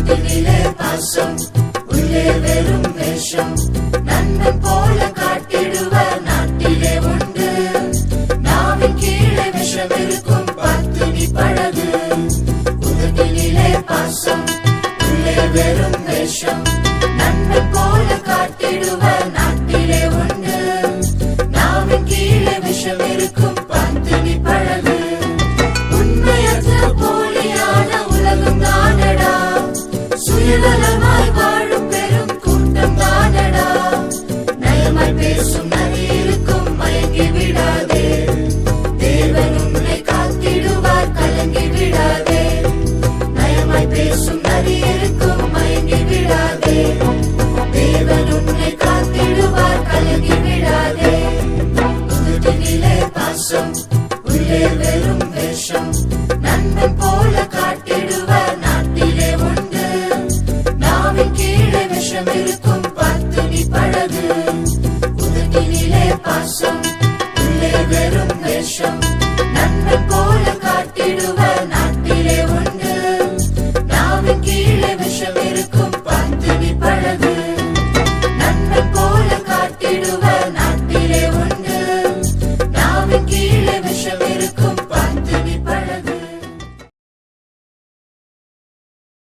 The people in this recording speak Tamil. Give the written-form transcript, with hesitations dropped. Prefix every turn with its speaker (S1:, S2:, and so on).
S1: உலகினிலே பாசம் உள்ளே வெறும் வேஷம் நண்பன் போல காட்டிடுவர் நாட்டிலே உண்டு நாவின் கீழே விஷம் இருக்கும் பத்தினி பழகு உலகினிலே பாசம் உள்ளே வெறும் வேஷம் நண்பன் போல காட்டிடுவர் நாட்டிலே உண்டு நாவின் கீழே விஷம் இருக்கும் பத்தினி பழகு உண்மையற்ற போலியான உலகம் தானடா சுயநலமாய் வாழும் பெரும் கூட்டம் தானடா நயமாய் பேசும் நதி இருக்கும் மயங்கி விடாதே தேவன் உன்னை காத்திடுவார் கலங்கி விடாதே நயமாய் பேசும் நதி இருக்கும் மயங்கி விடாதே தேவன் உன்னை காத்திடுவார் கலங்கி விடாதே உலகினிலே பாசம் உள்ளே வெறும் வேஷம் நண்பன் போல காட்டிடுவர் நாட்டிலே உண்டு நாவின் கீழே விஷம் இருக்கும்